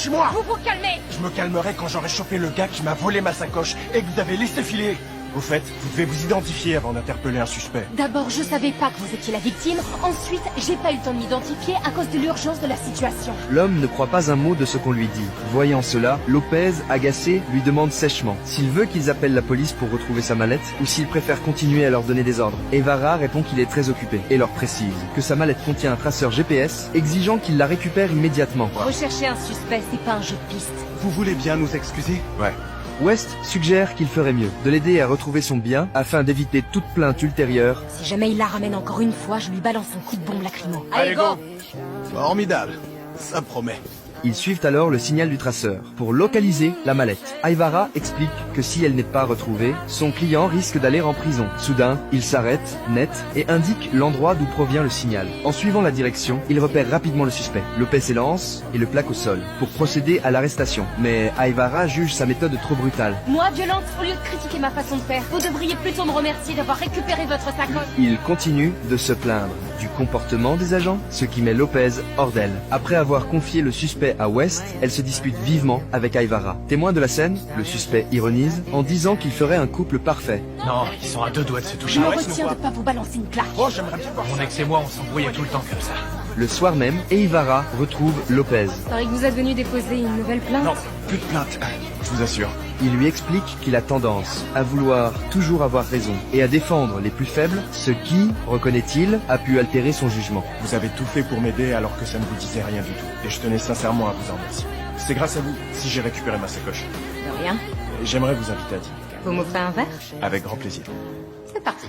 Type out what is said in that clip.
Lâchez-moi! Vous vous calmez! Je me calmerai quand j'aurai chopé le gars qui m'a volé ma sacoche et que vous avez laissé filer. Au fait, vous devez vous identifier avant d'interpeller un suspect. D'abord, je savais pas que vous étiez la victime. Ensuite, j'ai pas eu le temps de m'identifier à cause de l'urgence de la situation. L'homme ne croit pas un mot de ce qu'on lui dit. Voyant cela, Lopez, agacé, lui demande sèchement s'il veut qu'ils appellent la police pour retrouver sa mallette ou s'il préfère continuer à leur donner des ordres. Evara répond qu'il est très occupé et leur précise que sa mallette contient un traceur GPS, exigeant qu'il la récupère immédiatement. Rechercher un suspect, c'est pas un jeu de piste. Vous voulez bien nous excuser? Ouais. West suggère qu'il ferait mieux de l'aider à retrouver son bien afin d'éviter toute plainte ultérieure. Si jamais il la ramène encore une fois, je lui balance un coup de bombe lacrymo. Allez, go! Formidable. Ça promet. Ils suivent alors le signal du traceur pour localiser la mallette. Aivara explique que si elle n'est pas retrouvée, son client risque d'aller en prison. Soudain, il s'arrête, net, et indique l'endroit d'où provient le signal. En suivant la direction, il repère rapidement le suspect. Lopez s'élance et le plaque au sol pour procéder à l'arrestation. Mais Aivara juge sa méthode trop brutale. Moi, violente, au lieu de critiquer ma façon de faire, vous devriez plutôt me remercier d'avoir récupéré votre sacoche. Il continue de se plaindre du comportement des agents, ce qui met Lopez hors d'elle. Après avoir confié le suspect à West, elle se dispute vivement avec Aivara. Témoin de la scène, le suspect ironise en disant qu'il ferait un couple parfait. Non, ils sont à deux doigts de se toucher. Je me retiens de pas vous balancer une claque. Oh, j'aimerais bien voir Mon ex et moi, on s'embrouillait tout le temps comme ça. Le soir même, Aivara retrouve Lopez. Pareil que vous êtes venu déposer une nouvelle plainte. Non, plus de plainte. Je vous assure. Il lui explique qu'il a tendance à vouloir toujours avoir raison et à défendre les plus faibles, ce qui, reconnaît-il, a pu altérer son jugement. Vous avez tout fait pour m'aider alors que ça ne vous disait rien du tout. Et je tenais sincèrement à vous en remercier. C'est grâce à vous si j'ai récupéré ma sacoche. De rien. Et j'aimerais vous inviter à dîner. Vous m'offrez un verre? Avec grand plaisir. C'est parti.